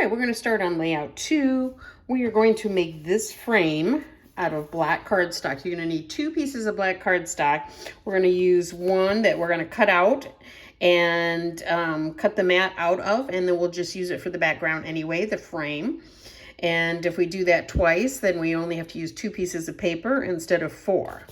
right, we're going to start on layout 2. We are going to make this frame out of black cardstock. You're going to need 2 pieces of black cardstock. We're going to use one that we're going to cut out and cut the mat out of, and then we'll just use it for the background anyway, the frame. And if we do that twice, then we only have to use 2 pieces of paper instead of 4.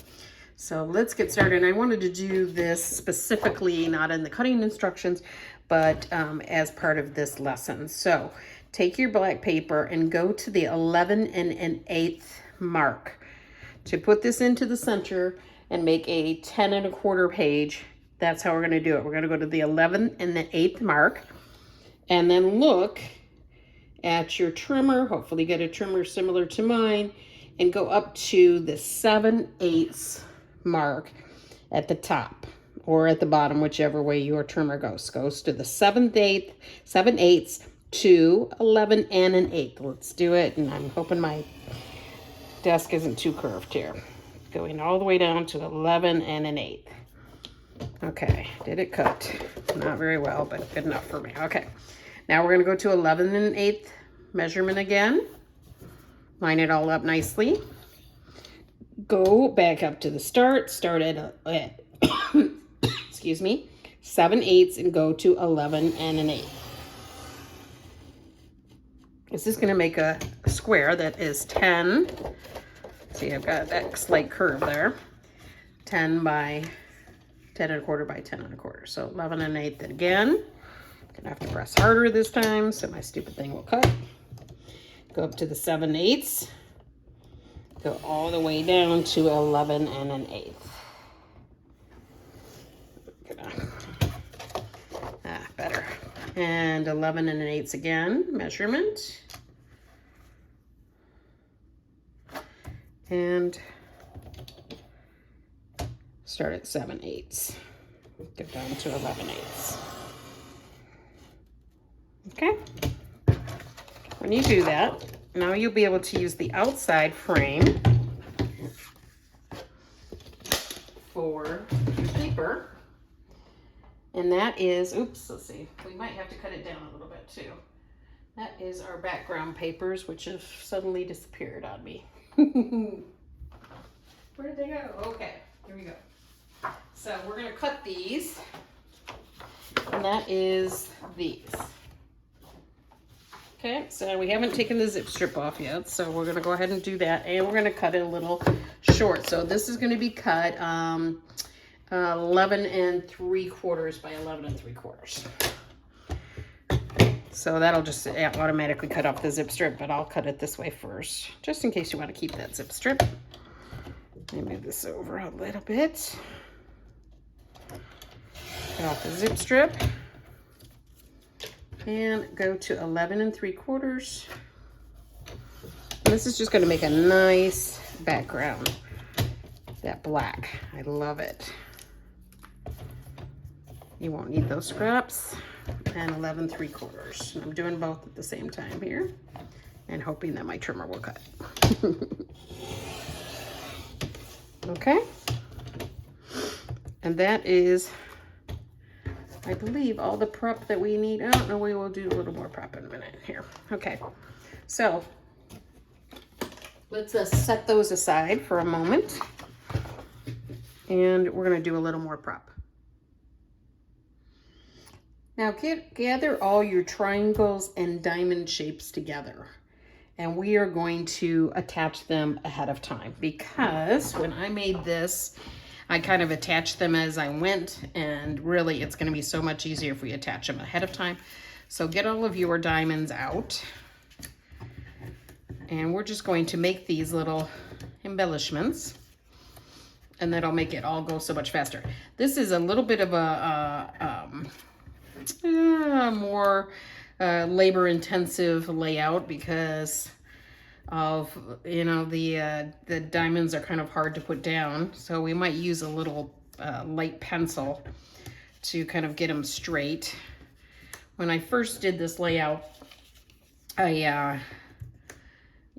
So let's get started. I wanted to do this specifically, not in the cutting instructions, but as part of this lesson. So take your black paper and go to the 11 1/8 mark to put this into the center and make a 10 1/4 page. That's how we're going to do it. We're going to go to the 11 1/8 mark and then look at your trimmer. Hopefully get a trimmer similar to mine and go up to the 7/8 mark at the top or at the bottom, whichever way your trimmer goes. Goes to the 7/8 to 11 1/8. Let's do it. And I'm hoping my desk isn't too curved here. Going all the way down to 11 1/8. Okay, did it cut? Not very well, but good enough for me. Okay, now we're gonna go to 11 1/8 measurement again. Line it all up nicely. Go back up to the start at excuse me, 7/8 and go to 11 1/8. This is going to make a square that is 10. See, I've got that slight curve there. 10 by 10 1/4 by 10 1/4. So 11 1/8 again. Gonna have to press harder this time, so my stupid thing will cut. Go up to the 7/8. Go all the way down to 11 1/8. Better. And 11 1/8 again, measurement. And start at 7/8. Get down to 11/8. Okay. When you do that, now you'll be able to use the outside frame for your paper. And that is, oops, let's see. We might have to cut it down a little bit too. That is our background papers, which have suddenly disappeared on me. Where did they go? Okay, here we go. So we're gonna cut these, and that is these. Okay, so we haven't taken the zip strip off yet, so we're gonna go ahead and do that, and we're gonna cut it a little short. So this is gonna be cut 11 3/4 by 11 3/4. So that'll just automatically cut off the zip strip, but I'll cut it this way first, just in case you want to keep that zip strip. Let me move this over a little bit. Cut off the zip strip. And go to 11 3/4. And this is just going to make a nice background. That black, I love it. You won't need those scraps. And 11 3/4. I'm doing both at the same time here and hoping that my trimmer will cut. Okay. And that is, I believe, all the prep that we need. I don't know, we will do a little more prep in a minute here. Okay, so let's set those aside for a moment. And we're going to do a little more prep. Now gather all your triangles and diamond shapes together. And we are going to attach them ahead of time, because when I made this, I kind of attached them as I went, and really it's going to be so much easier if we attach them ahead of time. So get all of your diamonds out, and we're just going to make these little embellishments, and that'll make it all go so much faster. This is a little bit of a more labor intensive layout because of, you know, the diamonds are kind of hard to put down, so we might use a little light pencil to kind of get them straight. When I first did this layout, I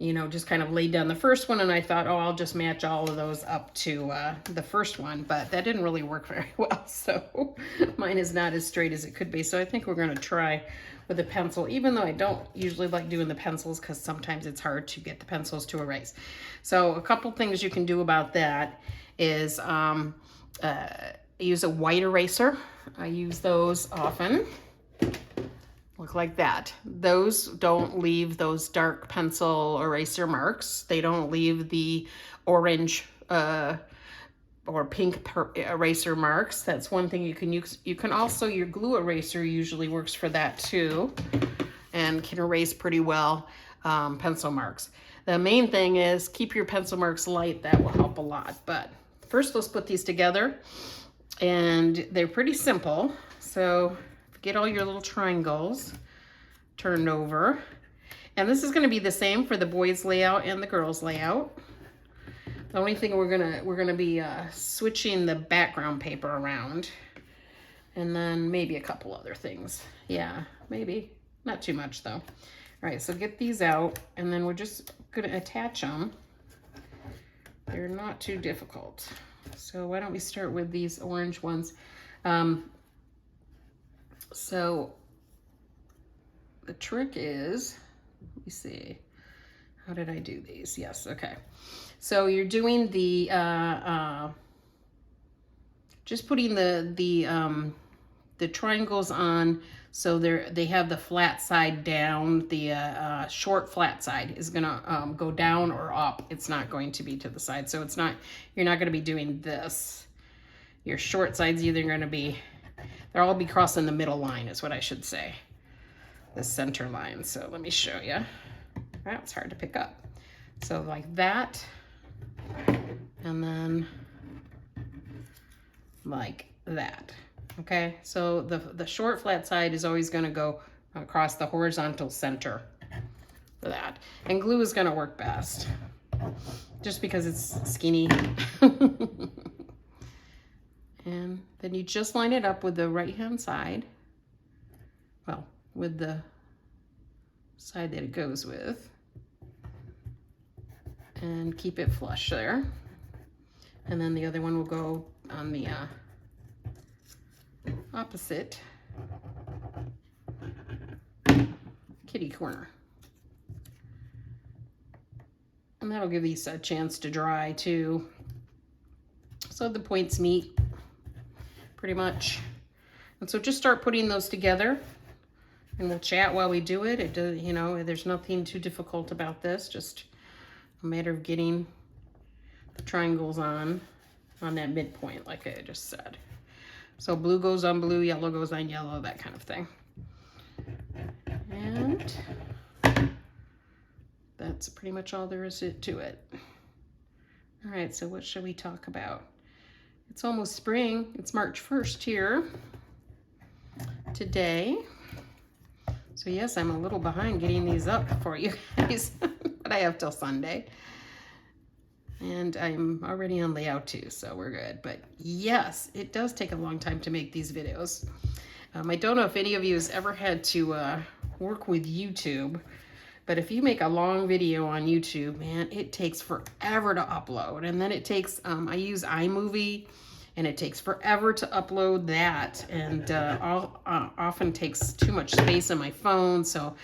you know, just kind of laid down the first one, and I thought, oh, I'll just match all of those up to the first one, but that didn't really work very well, so mine is not as straight as it could be. So I think we're going to try with a pencil, even though I don't usually like doing the pencils because sometimes it's hard to get the pencils to erase. So a couple things you can do about that is use a white eraser. I use those often. Look like that. Those don't leave those dark pencil eraser marks. They don't leave the orange or pink eraser marks. That's one thing you can use. You can also, your glue eraser usually works for that too, and can erase pretty well pencil marks. The main thing is keep your pencil marks light. That will help a lot. But first, let's put these together, and they're pretty simple. So get all your little triangles turned over, and this is going to be the same for the boys layout and the girls layout. The only thing we're gonna be switching the background paper around, and then maybe a couple other things. Yeah, maybe not too much though. All right, so get these out, and then we're just gonna attach them. They're not too difficult. So why don't we start with these orange ones? So the trick is, let me see, how did I do these? Yes, okay. So you're doing the, just putting the triangles on so they have the flat side down. The short flat side is gonna go down or up. It's not going to be to the side. So it's not, you're not gonna be doing this. Your short side's either gonna be, they'll all be crossing the middle line is what I should say. The center line. So let me show you. That's hard to pick up. So like that, and then like that. Okay, so the short flat side is always going to go across the horizontal center for that, and glue is going to work best just because it's skinny. And then you just line it up with the right hand side, well, with the side that it goes with, and keep it flush there. And then the other one will go on the opposite kitty corner. And that'll give these a chance to dry too, so the points meet pretty much. And so just start putting those together, and we'll chat while we do it. It does, you know, there's nothing too difficult about this, just a matter of getting the triangles on that midpoint, like I just said. So blue goes on blue, yellow goes on yellow, that kind of thing. And that's pretty much all there is to it. All right, so what should we talk about? It's almost spring. It's March 1st here today. So yes, I'm a little behind getting these up for you guys, but I have till Sunday. And I'm already on layout too, so we're good. But yes, it does take a long time to make these videos. I don't know if any of you has ever had to work with YouTube, but if you make a long video on YouTube, man, it takes forever to upload. And then it takes, I use iMovie, and it takes forever to upload that, and often takes too much space on my phone, so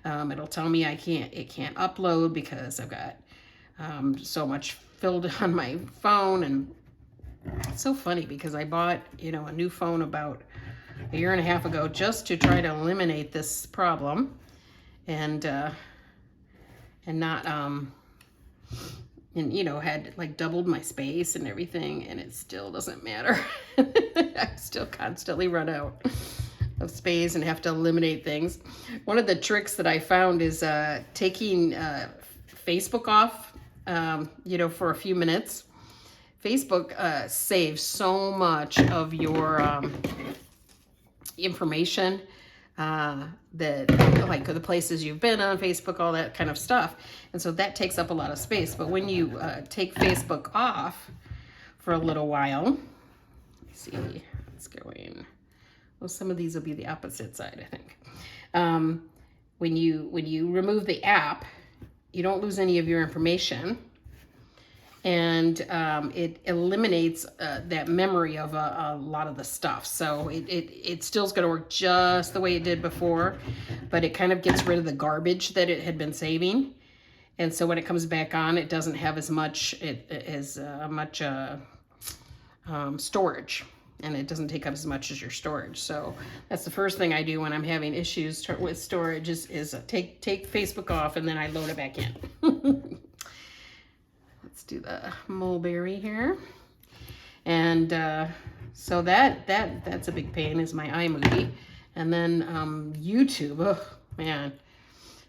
it'll tell me it can't upload because I've got so much filled on my phone. And it's so funny because I bought, you know, a new phone about a year and a half ago just to try to eliminate this problem, and not and you know, had like doubled my space and everything, and it still doesn't matter. I still constantly run out of space and have to eliminate things. One of the tricks that I found is taking Facebook off, you know, for a few minutes. Facebook saves so much of your information, that, like the places you've been on Facebook, all that kind of stuff. And so that takes up a lot of space. But when you take Facebook off for a little while, let's see, it's going, well, some of these will be the opposite side, I think. When you remove the app, you don't lose any of your information. And it eliminates that memory of a lot of the stuff. So it still's going to work just the way it did before, but it kind of gets rid of the garbage that it had been saving. And so when it comes back on, it doesn't have as much storage, and it doesn't take up as much as your storage. So that's the first thing I do when I'm having issues with storage is take Facebook off, and then I load it back in. Let's do the mulberry here. And so that's a big pain, is my iMovie. And then YouTube, oh man,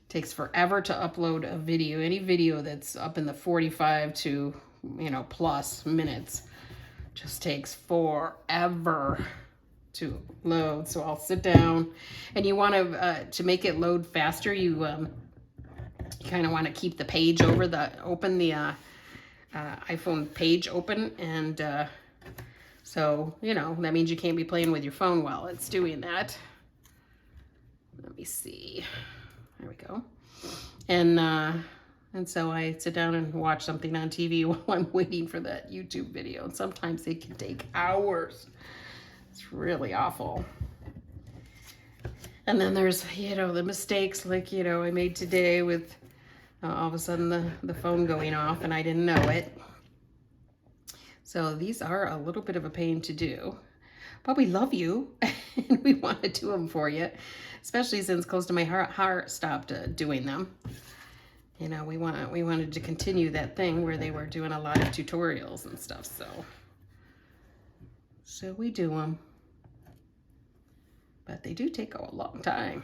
takes forever to upload a video. Any video that's up in the 45 to, plus minutes just takes forever to load. So I'll sit down, and you want to make it load faster, you kind of want to keep the page open the iPhone page open, and so that means you can't be playing with your phone while it's doing that. Let me see. There we go. And so I sit down and watch something on TV while I'm waiting for that YouTube video, and sometimes it can take hours. It's really awful. And then there's the mistakes like I made today with all of a sudden the phone going off and I didn't know it. So these are a little bit of a pain to do, but we love you and we want to do them for you, especially since close to my heart stopped doing them. We wanted to continue that thing where they were doing a lot of tutorials and stuff. So we do them, but they do take a long time.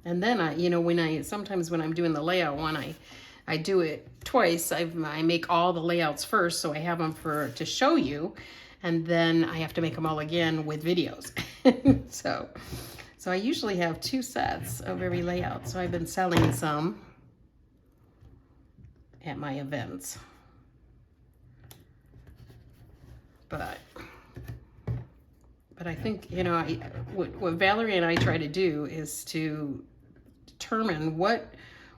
And then sometimes when I'm doing the layout one, I do it twice. I make all the layouts first, so I have them to show you, and then I have to make them all again with videos. So I usually have 2 sets of every layout. So I've been selling some at my events. But I think, what Valerie and I try to do is to determine what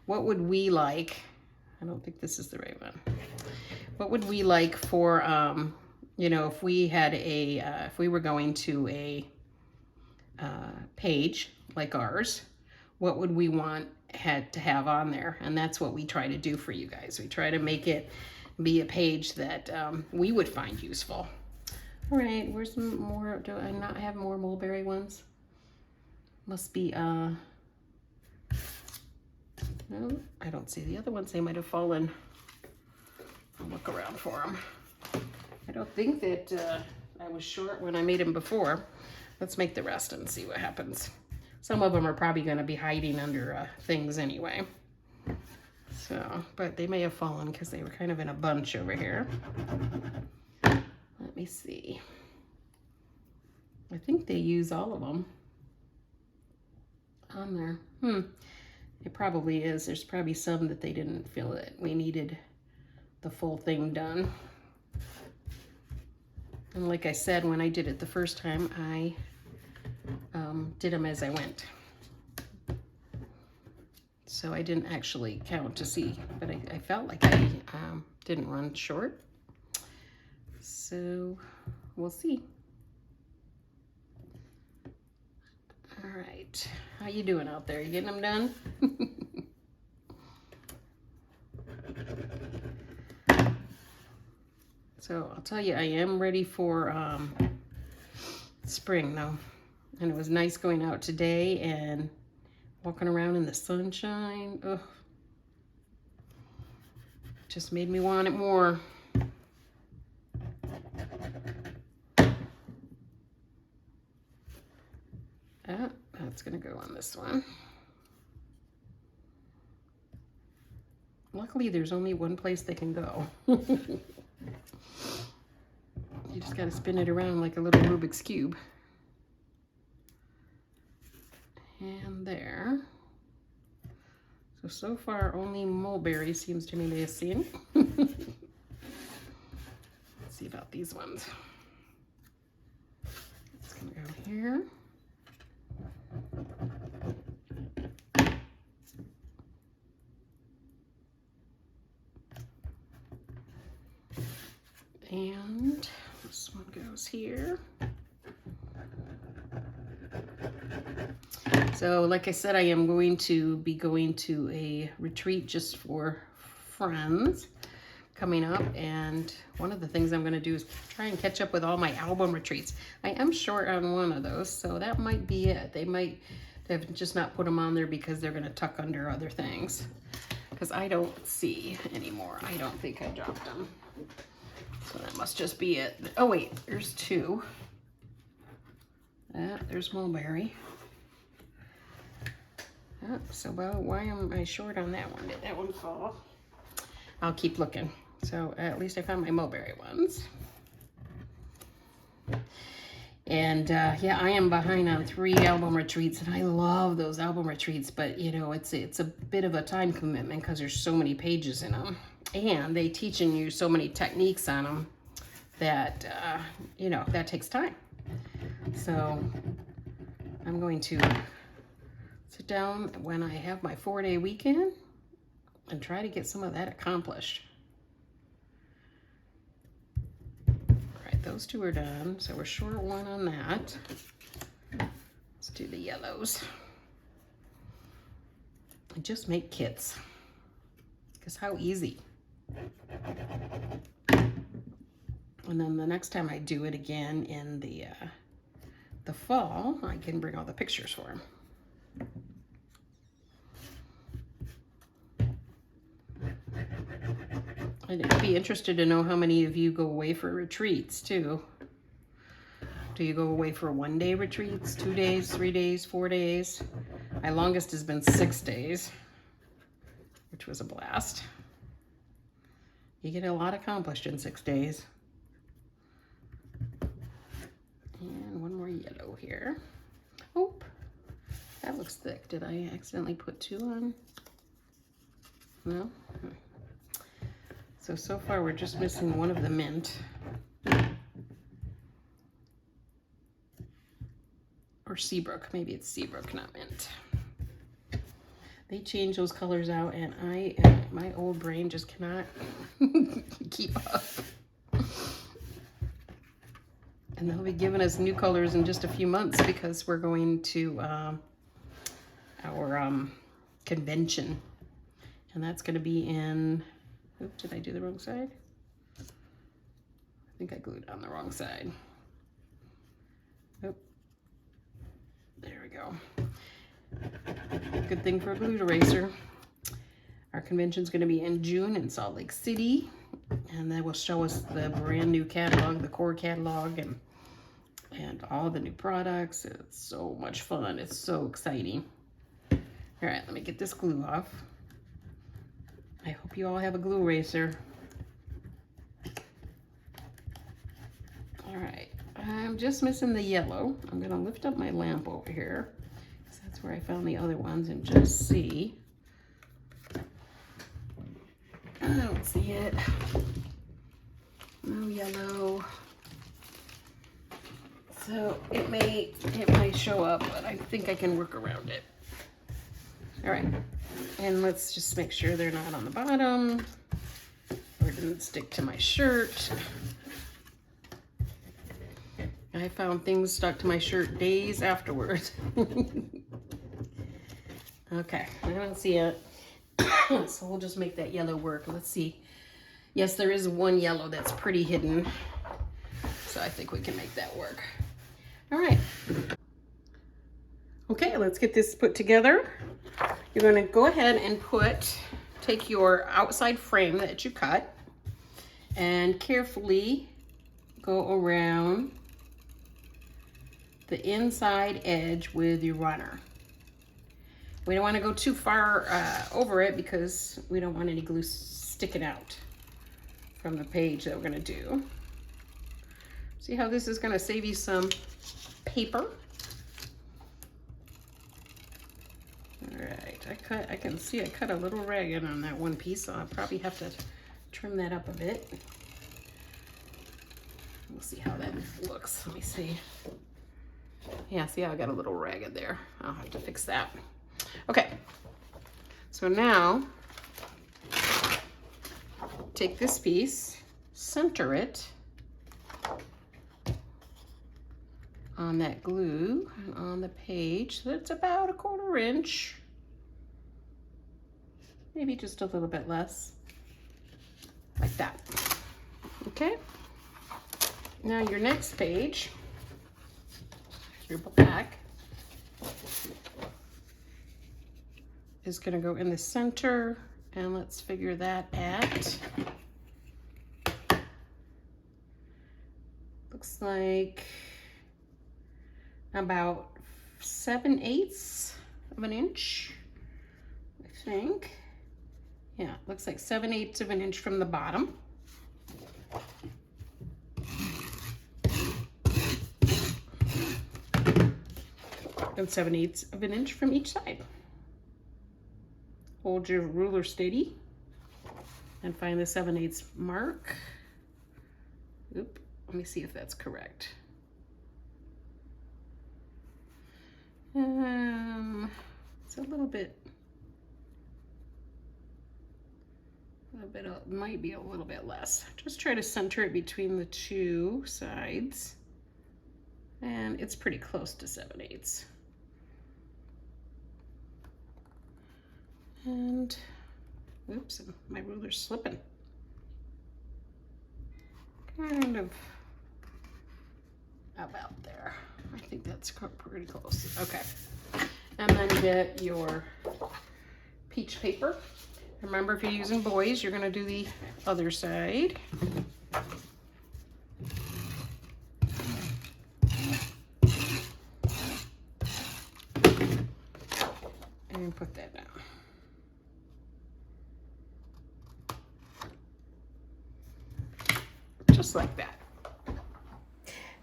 would we like. I don't think this is the right one. What would we like for, if we had if we were going to a page like ours, what would we want to have on there? And that's what we try to do for you guys. We try to make it be a page that we would find useful. All right, where's some more? Do I not have more mulberry ones? Must be, no, I don't see the other ones. They might have fallen. I'll look around for them. I don't think that I was short when I made them before. Let's make the rest and see what happens. Some of them are probably going to be hiding under things anyway. So, but they may have fallen because they were kind of in a bunch over here. Let me see. I think they use all of them on there. It probably is. There's probably some that they didn't feel that we needed the full thing done. And like I said, when I did it the first time, I did them as I went. So I didn't actually count to see, but I felt like I didn't run short. So we'll see. All right, how you doing out there? You getting them done? So I'll tell you, I am ready for spring though. And it was nice going out today and walking around in the sunshine. Ugh. Just made me want it more. That's gonna go on this one. Luckily, there's only one place they can go. You just gotta spin it around like a little Rubik's Cube. And there. So far, only mulberry seems to be missing. Let's see about these ones. It's gonna go here. And this one goes here. So like I said, I am going to be going to a retreat just for friends coming up, and one of the things I'm going to do is try and catch up with all my album retreats. I am short on one of those, so that might be it. They might have just not put them on there because they're going to tuck under other things, because I don't see anymore. I don't think I dropped them, so that must just be it. Oh wait, there's two. There's mulberry. So why am I short on that one? Did that one fall? I'll keep looking. So at least I found my mulberry ones. And yeah, I am behind on 3 album retreats, and I love those album retreats, but you know, it's a bit of a time commitment because there's so many pages in them, and they teaching you so many techniques on them that you know, that takes time. So I'm going to sit down when I have my 4-day weekend and try to get some of that accomplished. All right, those 2 are done, so we're short 1 on that. Let's do the yellows. And just make kits, because how easy. And then the next time I do it again in the fall, I can bring all the pictures for them. I'd be interested to know how many of you go away for retreats too. Do you go away for 1-day retreats, 2 days, 3 days, 4 days? My longest has been 6 days, which was a blast. You get a lot accomplished in 6 days. And 1 more yellow here. Oh, that looks thick. Did I accidentally put 2 on? No? So far we're just missing 1 of the mint. Or Seabrook. Maybe it's Seabrook, not mint. They change those colors out, and my old brain just cannot keep up. And they'll be giving us new colors in just a few months because we're going to our convention. And that's going to be in... Oops, did I do the wrong side? I think I glued on the wrong side. Oh, there we go. Good thing for a glue eraser. Our convention's going to be in June in Salt Lake City, and that will show us the brand new catalog, the core catalog, and all the new products. It's so much fun. It's so exciting. All right, let me get this glue off. I hope you all have a glue eraser. All right, I'm just missing the yellow. I'm gonna lift up my lamp over here, because that's where I found the other ones, and just see. I don't see it. No yellow. So it might show up, but I think I can work around it. All right, and let's just make sure they're not on the bottom or didn't stick to my shirt. I found things stuck to my shirt days afterwards. Okay, I don't see it. So we'll just make that yellow work. Let's see. Yes, there is 1 yellow that's pretty hidden. So I think we can make that work. All right. Okay, let's get this put together. You're going to go ahead and take your outside frame that you cut and carefully go around the inside edge with your runner. We don't want to go too far over it because we don't want any glue sticking out from the page that we're going to do. See how this is going to save you some paper? All right, I can see I cut a little ragged on that one piece, so I'll probably have to trim that up a bit. We'll see how that looks. Let me see. Yeah, see how I got a little ragged there. I'll have to fix that. Okay, so now take this piece, center it on that glue and on the page. So that's about 1/4 inch. Maybe just a little bit less, like that. Okay. Now your next page, your black, is going to go in the center, and let's figure that at, looks like about 7/8 of an inch, I think. Yeah, looks like 7/8 of an inch from the bottom. And 7/8 of an inch from each side. Hold your ruler steady and find the 7/8 mark. Oop, let me see if that's correct. It's a little bit, might be a little bit less. Just try to center it between the two sides. And it's pretty close to 7/8. And, oops, my ruler's slipping. Kind of about there. I think that's pretty close. Okay. And then get your peach paper. Remember, if you're using boys, you're gonna do the other side. And put that down. Just like that.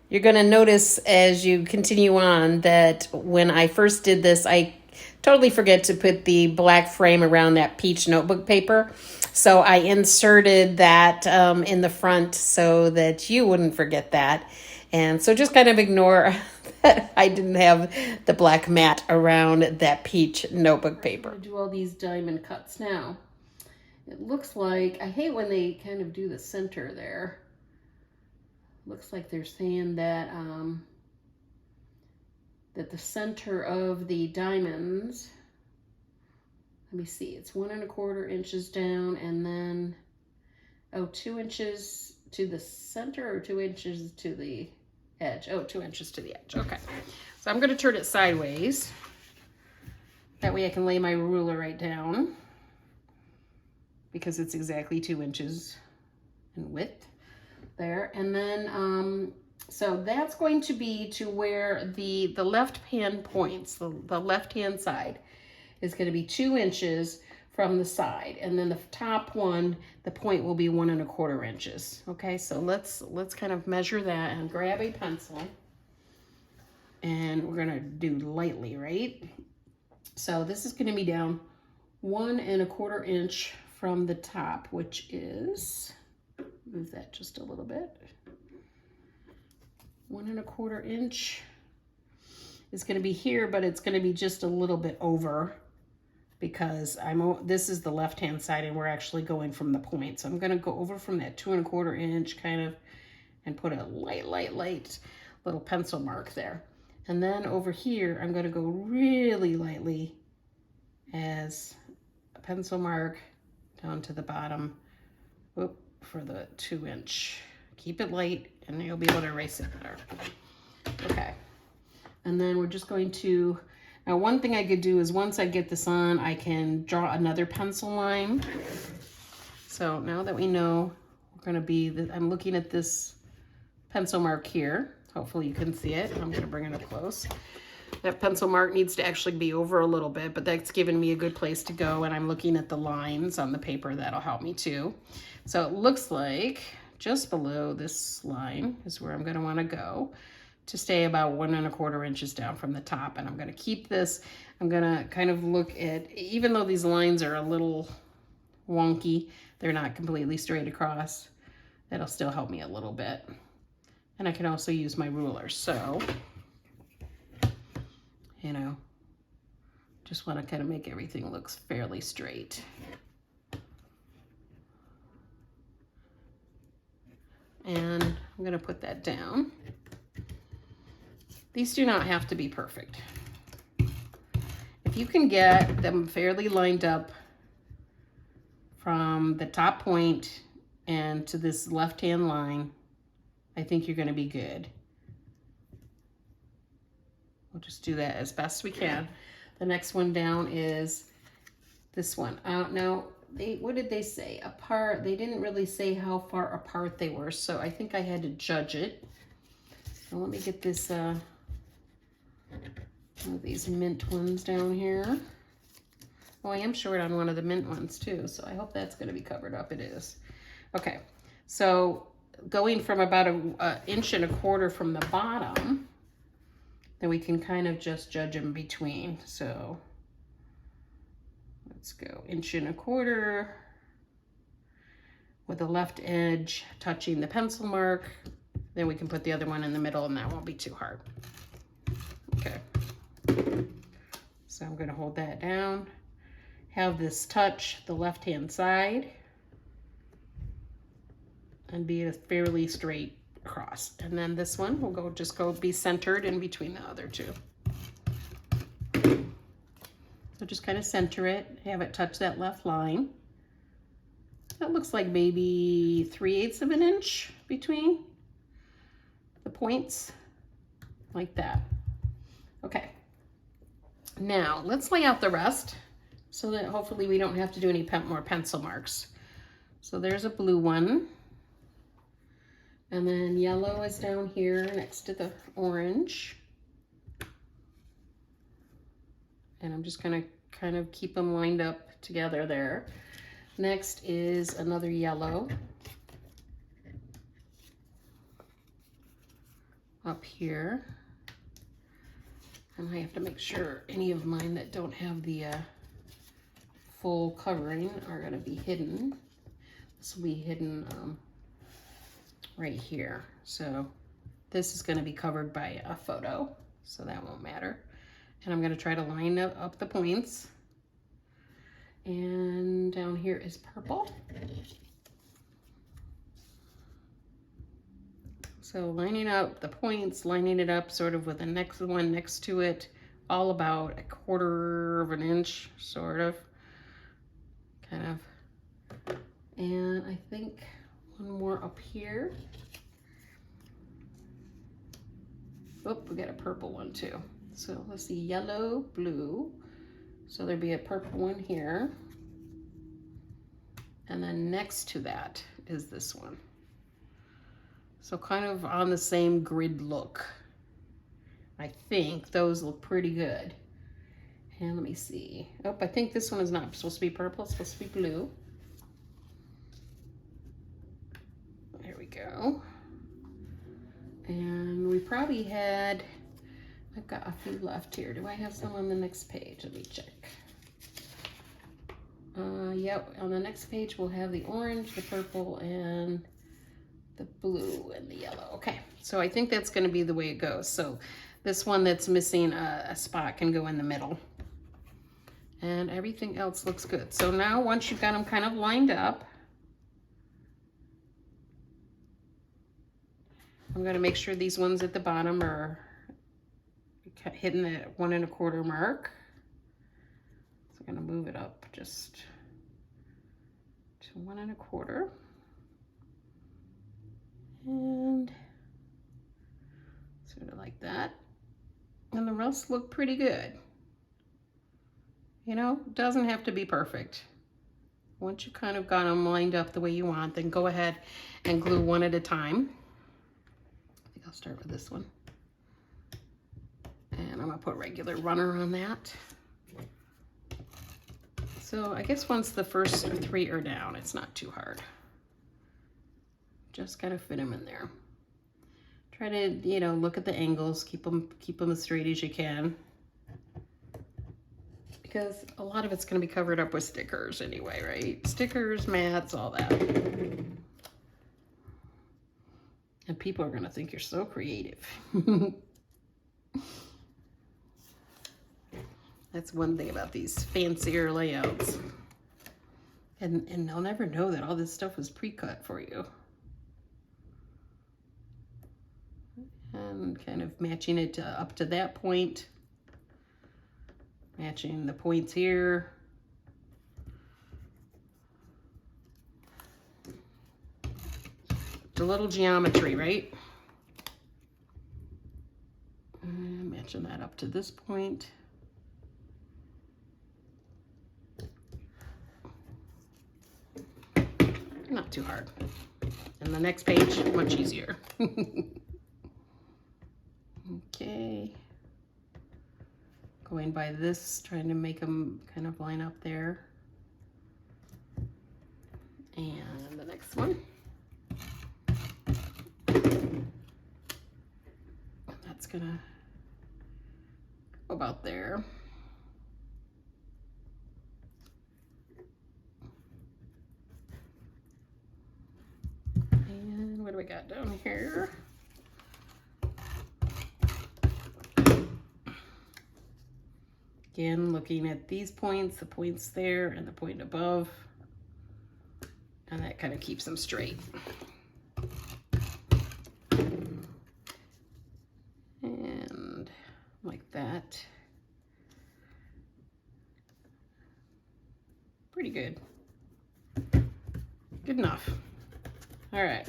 You're going to notice as you continue on that when I first did this, I totally forget to put the black frame around that peach notebook paper. So I inserted that in the front so that you wouldn't forget that. And so just kind of ignore that I didn't have the black mat around that peach notebook paper. I'm going to do all these diamond cuts now. It looks like, I hate when they kind of do the center there. Looks like they're saying that that the center of the diamonds, let me see, it's 1 1/4 inches down, and then 2 inches to the center, or 2 inches to the edge. 2 inches to the edge. Okay, so I'm going to turn it sideways. That way I can lay my ruler right down, because it's exactly 2 inches in width there. And then so that's going to be to where the left hand points. The left hand side is going to be 2 inches from the side, and then the top one, the point will be 1 1/4 inches. Okay, so let's kind of measure that and grab a pencil, and we're going to do lightly, right? So this is going to be down 1 1/4 inch from the top, which is, move that just a little bit. 1 1/4 inch is going to be here, but it's going to be just a little bit over, because this is the left hand side and we're actually going from the point. So I'm going to go over from that 2 1/4 inch kind of and put a light little pencil mark there. And then over here, I'm going to go really lightly as a pencil mark down to the bottom. Whoop. For the 2 inch. Keep it light and you'll be able to erase it better. Okay. And then we're just going to, now one thing I could do is once I get this on, I can draw another pencil line. So now that we know we're going to be, I'm looking at this pencil mark here. Hopefully you can see it. I'm going to bring it up close. That pencil mark needs to actually be over a little bit, but that's giving me a good place to go, and I'm looking at the lines on the paper. That'll help me too. So it looks like just below this line is where I'm going to want to go to stay about 1 1/4 inches down from the top. And I'm going to keep this. I'm going to kind of look at, even though these lines are a little wonky, they're not completely straight across. That'll still help me a little bit. And I can also use my ruler. So, you know, just want to kind of make everything look fairly straight. And I'm going to put that down. These do not have to be perfect. If you can get them fairly lined up from the top point and to this left-hand line, I think you're going to be good. We'll just do that as best we can. The next one down is this one. No, what did they say? Apart. They didn't really say how far apart they were, so I think I had to judge it. So let me get this one of these mint ones down here. Oh, I am short on one of the mint ones too, so I hope that's going to be covered up. It is. Okay, so going from about an inch and a quarter from the bottom, then we can kind of just judge in between. So let's go 1 1/4 inches with the left edge touching the pencil mark. Then we can put the other one in the middle and that won't be too hard. Okay. So I'm going to hold that down. Have this touch the left-hand side and be a fairly straight across. And then this one will just be centered in between the other two. So just kind of center it, have it touch that left line. That looks like maybe 3/8 of an inch between the points, like that. Okay. Now let's lay out the rest so that hopefully we don't have to do any more pencil marks. So there's a blue one. And then yellow is down here next to the orange. And I'm just gonna kind of keep them lined up together there. Next is another yellow. Up here. And I have to make sure any of mine that don't have the full covering are gonna be hidden. This will be hidden right here. So this is gonna be covered by a photo, so that won't matter. And I'm gonna try to line up the points. And down here is purple. So lining up the points, lining it up sort of with the next one next to it, all about 1/4 inch, sort of, kind of. And I think one more up here. Oh, we got a purple one too. So let's see, yellow, blue. So there'd be a purple one here. And then next to that is this one. So kind of on the same grid look. I think those look pretty good. And let me see. Oh, I think this one is not supposed to be purple, it's supposed to be blue. There we go. And we probably had, I've got a few left here. Do I have some on the next page? Let me check. Yep, on the next page we'll have the orange, the purple, and the blue and the yellow. Okay, so I think that's going to be the way it goes. So this one that's missing a spot can go in the middle. And everything else looks good. So now once you've got them kind of lined up, I'm going to make sure these ones at the bottom are hitting the 1 1/4 mark. So I'm going to move it up just to 1 1/4. And sort of like that. And the rest look pretty good. You know, it doesn't have to be perfect. Once you kind of got them lined up the way you want, then go ahead and glue one at a time. I think I'll start with this one. And I'm gonna put regular runner on that. So I guess once the first 3 are down, it's not too hard. Just kind of fit them in there. Try to, you know, look at the angles, keep them as straight as you can. Because a lot of it's going to be covered up with stickers anyway, right? Stickers, mats, all that. And people are going to think you're so creative. That's one thing about these fancier layouts. And they'll never know that all this stuff was pre-cut for you. and kind of matching it up to that point. Matching the points here. It's a little geometry, right? And matching that up to this point. Not too hard. And the next page, much easier. Okay. Going by this, trying to make them kind of line up there. And the next one. That's gonna go about there. And what do we got down here? Again, looking at these points, the points there and the point above, and that kind of keeps them straight. And like that. Pretty good. Good enough. All right.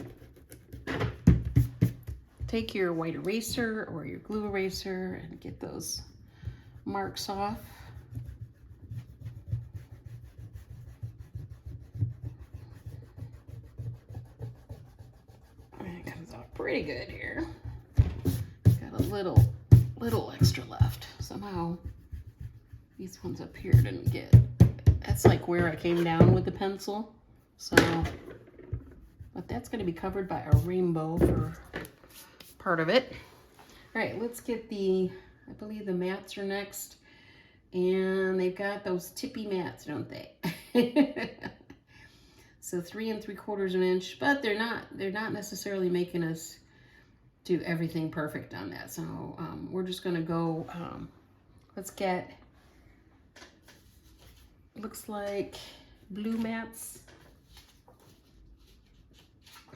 Take your white eraser or your glue eraser and get those marks off. And it comes out pretty good here. Got a little extra left. Somehow these ones up here didn't get. That's like where I came down with the pencil. So, but that's going to be covered by a rainbow for part of it. All right, let's get the, I believe the mats are next. And they've got those tippy mats, don't they? So 3 3/4 inch, but they're not necessarily making us do everything perfect on that. So we're just gonna go, let's get, looks like blue mats,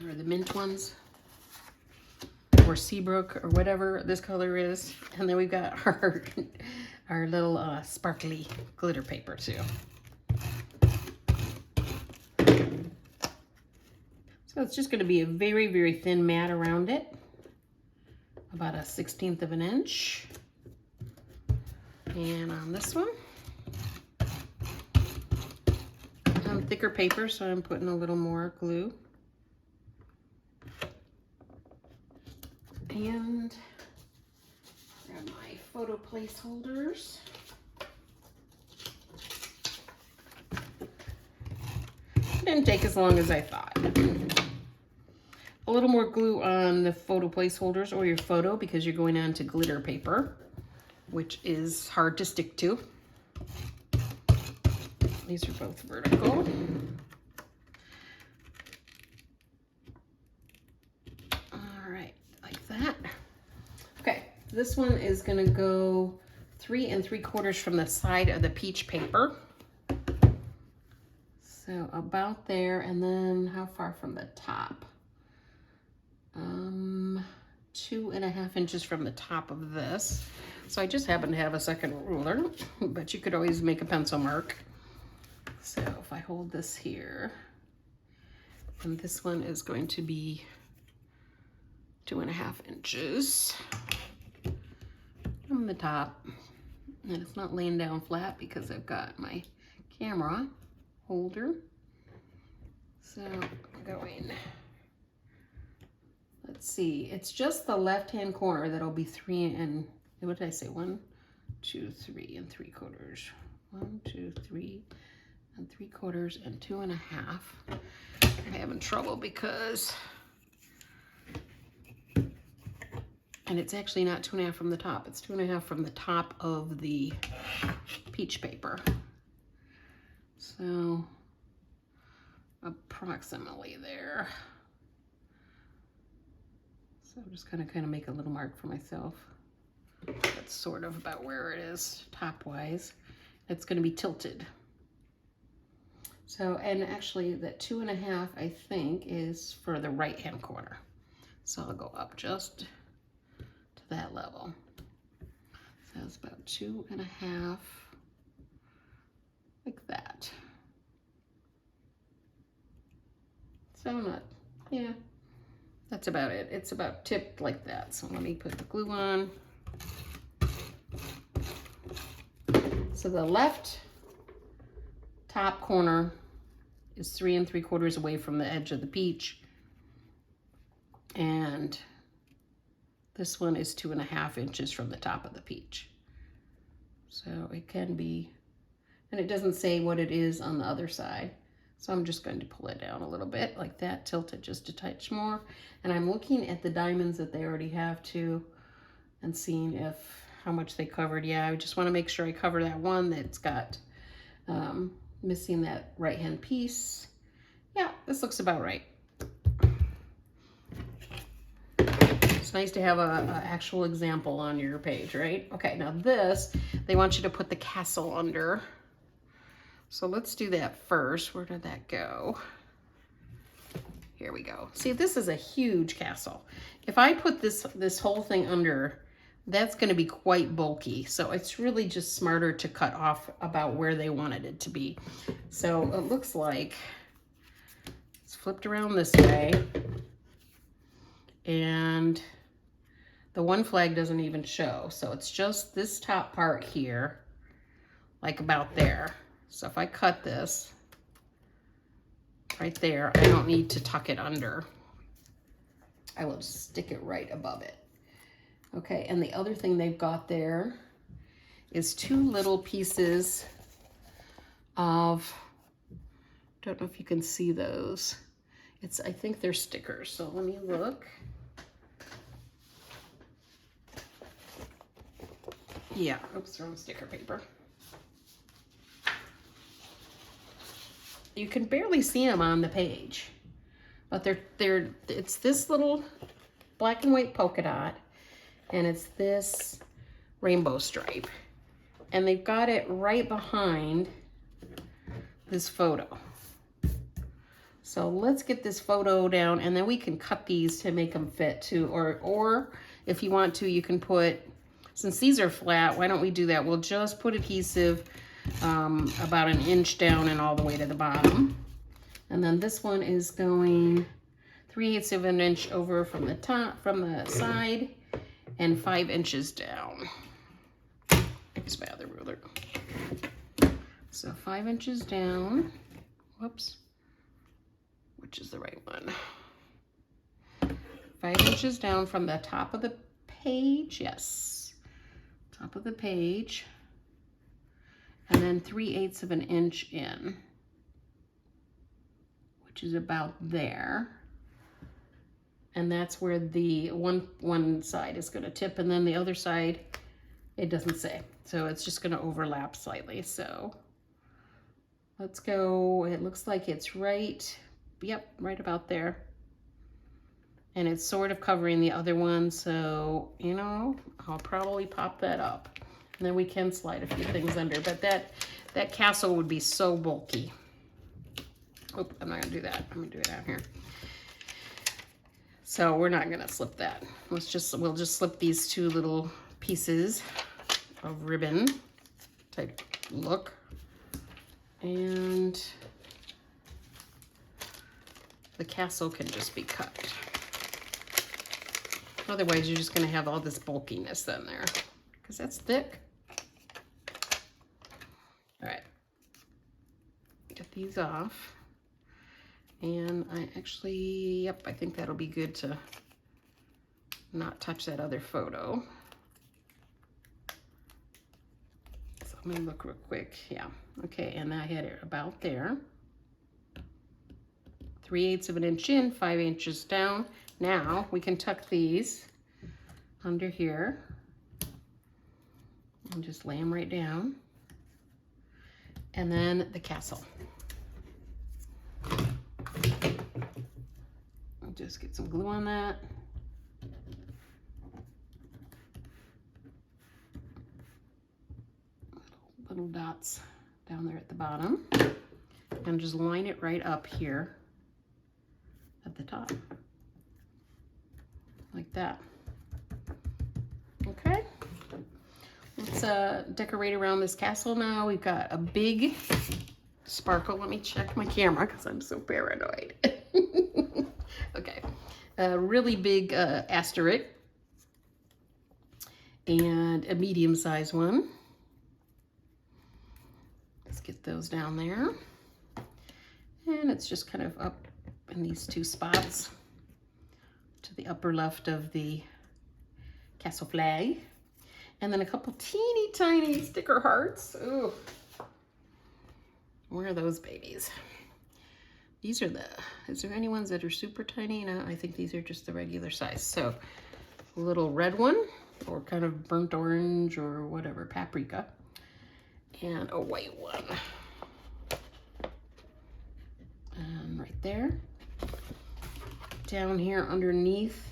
or the mint ones, or Seabrook, or whatever this color is. And then we've got our little sparkly glitter paper too. So it's just going to be a very, very thin mat around it, about a 1/16 of an inch. And on this one, thicker paper, so I'm putting a little more glue. And grab my photo placeholders. Didn't take as long as I thought. A little more glue on the photo placeholders or your photo because you're going on to glitter paper, which is hard to stick to. These are both vertical. All right, like that. Okay, this one is gonna go 3 3/4 from the side of the peach paper. So about there, and then how far from the top? 2.5 inches from the top of this. So I just happen to have a second ruler, but you could always make a pencil mark. So if I hold this here, and this one is going to be 2.5 inches from the top. And it's not laying down flat because I've got my camera holder. So I'm going, let's see, it's just the left-hand corner that'll be 3 and, what did I say? 1, 2, 3 3/4. 1, 2, 3 3/4 and 2.5. I'm having trouble because, and it's actually not 2.5 from the top. It's 2.5 from the top of the peach paper. So approximately there. So I'm just gonna kind of make a little mark for myself. That's sort of about where it is top-wise. It's gonna be tilted. So, and actually that 2.5, I think, is for the right-hand corner. So I'll go up just that level. So it's about 2.5, like that. So not, yeah, that's about it. It's about tipped like that. So let me put the glue on. So the left top corner is 3 3/4 away from the edge of the peach. And this one is 2.5 inches from the top of the peach. So it can be, and it doesn't say what it is on the other side. So I'm just going to pull it down a little bit like that, tilt it just a touch more. And I'm looking at the diamonds that they already have too and seeing how much they covered. Yeah, I just want to make sure I cover that one that's got missing that right-hand piece. Yeah, this looks about right. It's nice to have a actual example on your page, right? Okay, now this, they want you to put the castle under. So let's do that first. Where did that go? Here we go. See, this is a huge castle. If I put this whole thing under, that's going to be quite bulky. So it's really just smarter to cut off about where they wanted it to be. So it looks like it's flipped around this way. And the one flag doesn't even show. So it's just this top part here, like about there. So if I cut this right there, I don't need to tuck it under. I will just stick it right above it. Okay, and the other thing they've got there is 2 little pieces of, don't know if you can see those. I think they're stickers. So let me look. Yeah, oops, wrong sticker paper. You can barely see them on the page, but it's this little black and white polka dot, and it's this rainbow stripe, and they've got it right behind this photo. So let's get this photo down, and then we can cut these to make them fit too, or if you want to, you can put, since these are flat, why don't we do that? We'll just put adhesive about 1 inch down and all the way to the bottom. And then this one is going 3/8 of an inch over from the top, from the side, and 5 inches down. Here's my other ruler. So 5 inches down, whoops, which is the right one. 5 inches down from the top of the page, yes, top of the page. And then 3/8 of an inch in, which is about there. And that's where the one side is going to tip, and then the other side, it doesn't say. So it's just going to overlap slightly. So let's go, it looks like it's right, yep, right about there. And it's sort of covering the other one, so, you know, I'll probably pop that up. And then we can slide a few things under, but that castle would be so bulky. Oh, I'm not gonna do that. I'm gonna do it out here. So we're not gonna slip that. We'll just slip these 2 little pieces of ribbon type look. And the castle can just be cut. Otherwise, you're just gonna have all this bulkiness in there, because that's thick. All right, get these off. And I actually, yep, I think that'll be good to not touch that other photo. So let me look real quick. Yeah, okay, and I had it about there. 3/8 of an inch in, 5 inches down. Now we can tuck these under here and just lay them right down. And then the castle. I'll just get some glue on that. Little dots down there at the bottom. And just line it right up here at the top. Like that. Okay. Let's decorate around this castle now. We've got a big sparkle. Let me check my camera because I'm so paranoid. Okay. A really big asterisk and a medium-sized one. Let's get those down there. And it's just kind of up in these two spots to the upper left of the castle flag. And then a couple teeny tiny sticker hearts. Ooh. Where are those babies? These are is there any ones that are super tiny? No, I think these are just the regular size. So a little red one, or kind of burnt orange or whatever, paprika. And a white one. And right there. Down here underneath.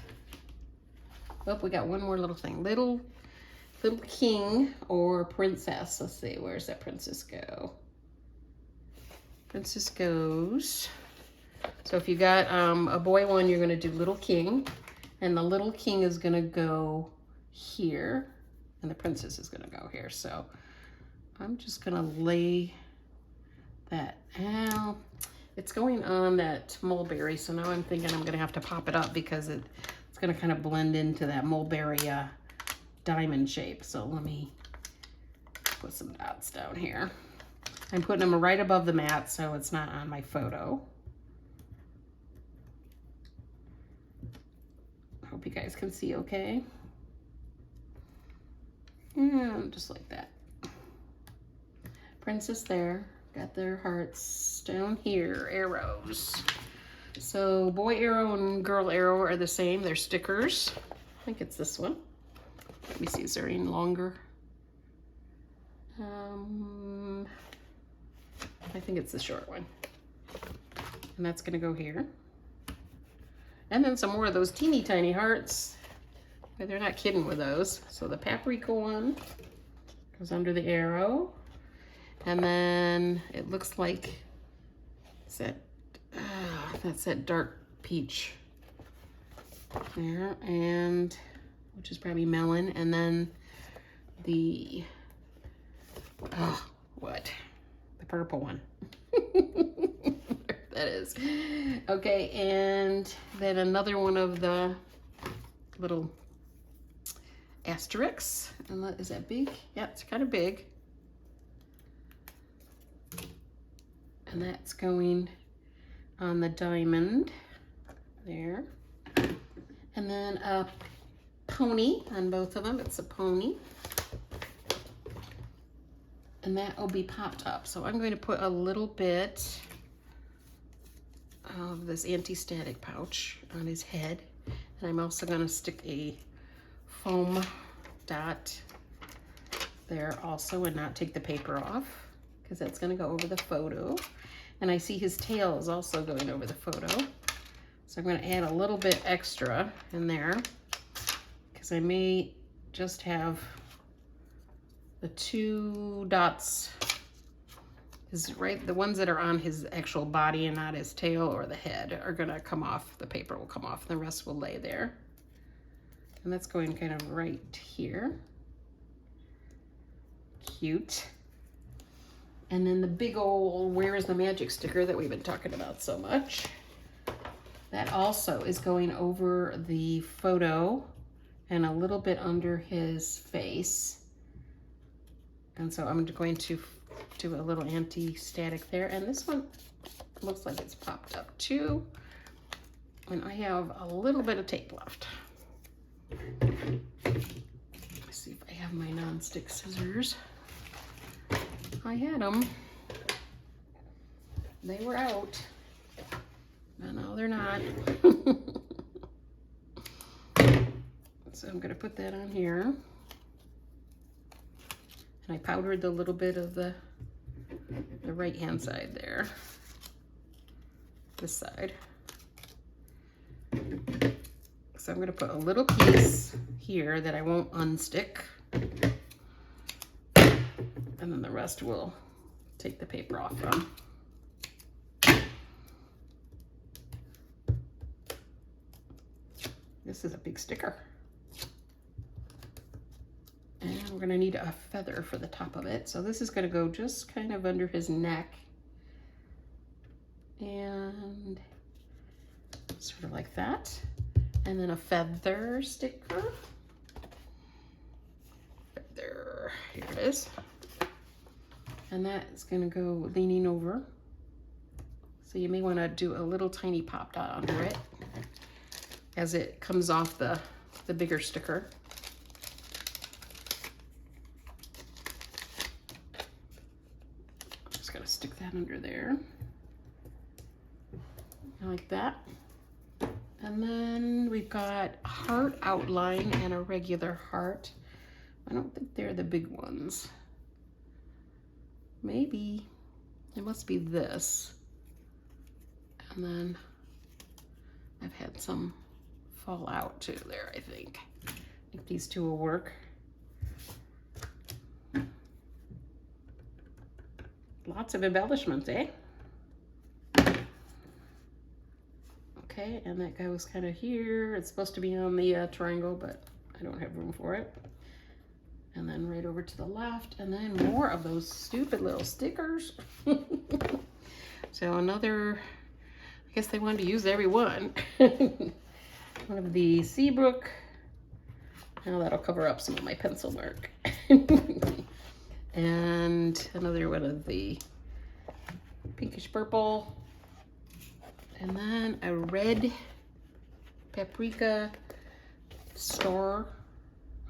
Oh, we got one more little thing. Little king or princess. Let's see, where's that princess go? Princess goes. So if you got a boy one, you're gonna do little king, and the little king is gonna go here, and the princess is gonna go here. So I'm just gonna lay that out. It's going on that mulberry, so now I'm thinking I'm gonna have to pop it up because it's gonna kind of blend into that mulberry diamond shape. So let me put some dots down here. I'm putting them right above the mat so it's not on my photo. I hope you guys can see okay. And just like that. Princess there, got their hearts down here, arrows. So boy arrow and girl arrow are the same, they're stickers. I think it's this one. Let me see, is there any longer? I think it's the short one. And that's gonna go here. And then some more of those teeny tiny hearts. But they're not kidding with those. So the paprika one goes under the arrow. And then it looks like, that's that dark peach there, and which is probably melon. And then the, the purple one. That is. Okay, and then another one of the little asterisks. And is that big? Yeah, it's kind of big. And that's going on the diamond there. And then a pony on both of them. It's a pony. And that will be popped up. So I'm going to put a little bit of this anti-static pouch on his head. And I'm also going to stick a foam dot there also and not take the paper off because that's going to go over the photo. And I see his tail is also going over the photo. So I'm going to add a little bit extra in there because I may just have the two dots is right. The ones that are on his actual body and not his tail or the head are going to come off. The paper will come off. The rest will lay there. And that's going kind of right here. Cute. And then the big old Where is the Magic sticker that we've been talking about so much. That also is going over the photo and a little bit under his face. And so I'm going to do a little anti-static there. And this one looks like it's popped up too. And I have a little bit of tape left. Let's see if I have my non-stick scissors. I had them. They were out. No, they're not. So I'm going to put that on here. And I powdered a little bit of the right-hand side there. This side. So I'm going to put a little piece here that I won't unstick. And then the rest will take the paper off from. This is a big sticker. we're gonna need a feather for the top of it. So this is gonna go just kind of under his neck. And sort of like that. And then a feather sticker. Feather, here it is. And that is gonna go leaning over. So you may wanna do a little tiny pop dot under it as it comes off the bigger sticker. Just gonna stick that under there. Like that. And then we've got a heart outline and a regular heart. I don't think they're the big ones. Maybe it must be this. And then I've had some fall out too there, I think. I think these two will work. Lots of embellishments, eh? Okay, and that goes kind of here. It's supposed to be on the triangle, but I don't have room for it. And then right over to the left, and then more of those stupid little stickers. So another, I guess they wanted to use every one. One of the Seabrook. Now that'll cover up some of my pencil mark. And another one of the pinkish purple. And then a red paprika star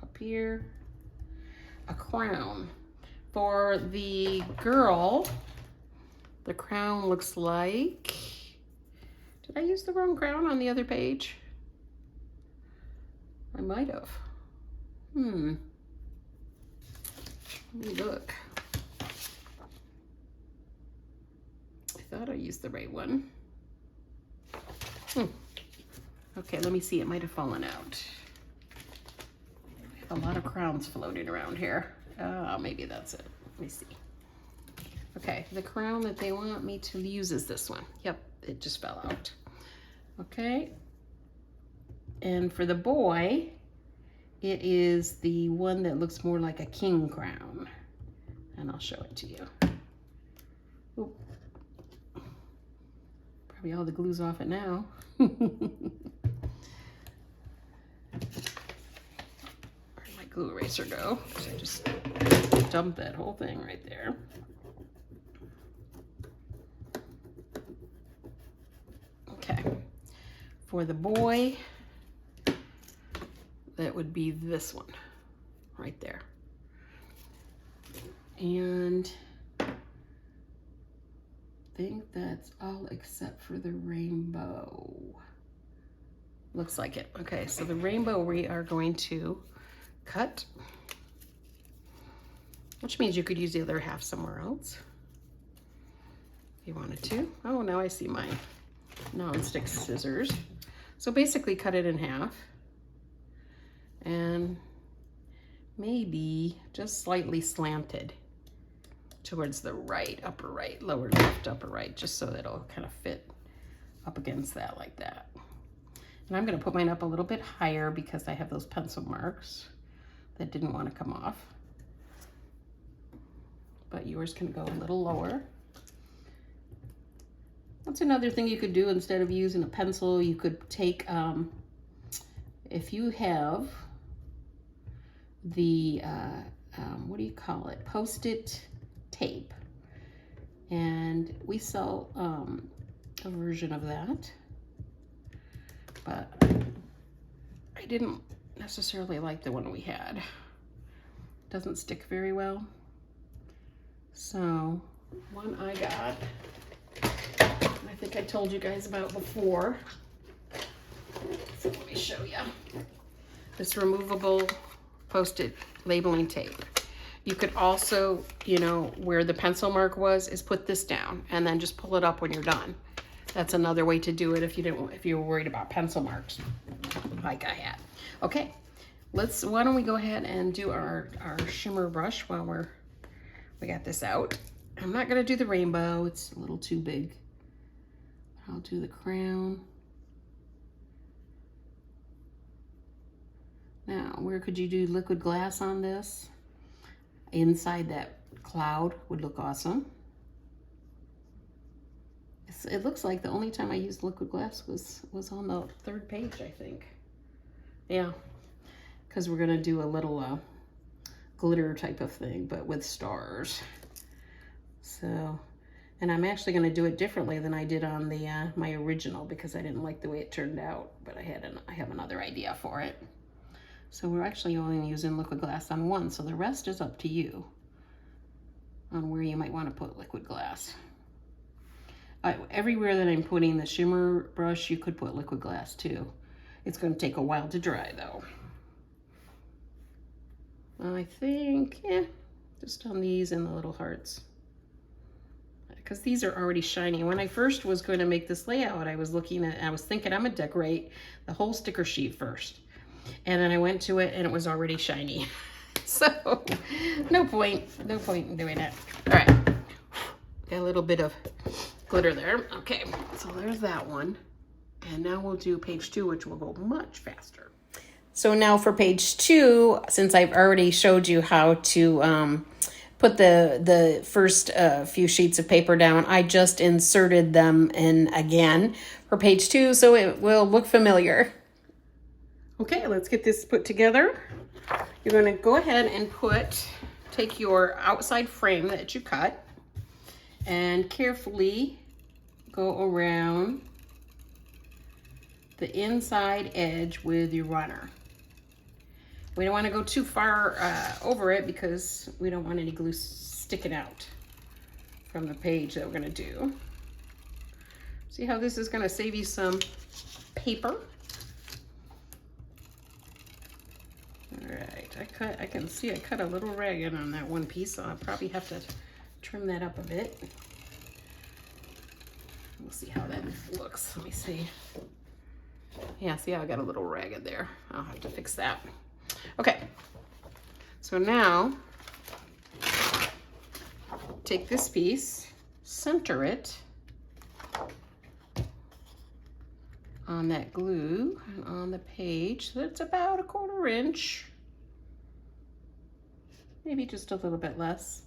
up here. A crown. For the girl, the crown looks like, did I use the wrong crown on the other page? I might have. Let me look. I thought I used the right one. Okay, let me see, it might have fallen out. A lot of crowns floating around here. Maybe that's it. Let me see. Okay, the crown that they want me to use is this one. Yep, it just fell out. Okay. And for the boy, it is the one that looks more like a king crown. And I'll show it to you. Oop. Probably all the glue's off it now. Glue eraser go. So I just dumped that whole thing right there. Okay. For the boy, that would be this one right there. And I think that's all except for the rainbow. Looks like it. Okay, so the rainbow we are going to cut, which means you could use the other half somewhere else if you wanted to. Oh, now I see my non-stick scissors. So basically cut it in half and maybe just slightly slanted towards the right, upper right, lower left, upper right, just so that it'll kind of fit up against that like that. And I'm gonna put mine up a little bit higher because I have those pencil marks that didn't want to come off. But yours can go a little lower. That's another thing you could do instead of using a pencil. You could take, if you have the, what do you call it? Post-it tape. And we sell a version of that. But I didn't necessarily like the one we had. Doesn't stick very well. So one I got, I think I told you guys about before. So let me show you. This removable Post-it labeling tape. You could also, you know, where the pencil mark was, is put this down and then just pull it up when you're done. That's another way to do it if you were worried about pencil marks like I had. Okay, why don't we go ahead and do our shimmer brush while we got this out. I'm not gonna do the rainbow, it's a little too big. I'll do the crown. Now, where could you do liquid glass on this? inside that cloud would look awesome. It looks like the only time I used liquid glass was on the 3rd page, I think. Yeah, because we're gonna do a little glitter type of thing, but with stars. So, and I'm actually gonna do it differently than I did on the my original, because I didn't like the way it turned out, but I have another idea for it. So we're actually only using liquid glass on one, so the rest is up to you on where you might want to put liquid glass. Everywhere that I'm putting the shimmer brush, you could put liquid glass too. It's going to take a while to dry though. I think, yeah, just on these and the little hearts. Because these are already shiny. When I first was going to make this layout, I was thinking I'm going to decorate the whole sticker sheet first. And then I went to it and it was already shiny. So no point in doing it. All right, got a little bit of glitter there. Okay, so there's that one. And now we'll do page 2, which will go much faster. So now for page 2, since I've already showed you how to put the first few sheets of paper down, I just inserted them in again for page 2, so it will look familiar. Okay, let's get this put together. You're going to go ahead and take your outside frame that you cut and carefully go around the inside edge with your runner. We don't want to go too far over it because we don't want any glue sticking out from the page that we're going to do. See how this is going to save you some paper? All right, I can see I cut a little ragged on that one piece, so I'll probably have to trim that up a bit. We'll see how that looks. Let me see. Yeah, see how I got a little ragged there. I'll have to fix that. Okay, so now take this piece, center it on that glue and on the page. So that's about 1/4 inch, maybe just a little bit less,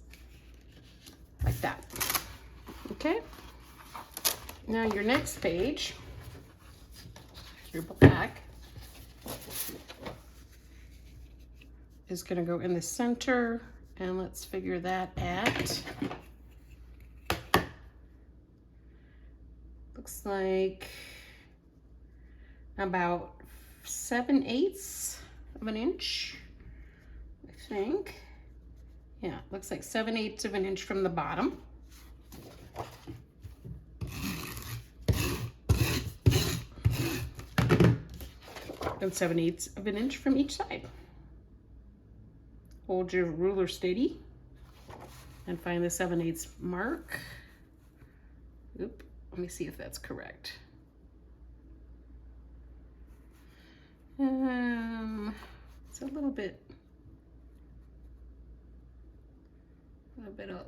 like that. Okay, now your next page, your black, is going to go in the center, and let's figure that at, looks like about 7/8 of an inch, I think. Yeah, looks like 7/8 of an inch from the bottom. And 7/8 of an inch from each side. Hold your ruler steady and find the 7/8 mark. Oop, let me see if that's correct. It's a little bit,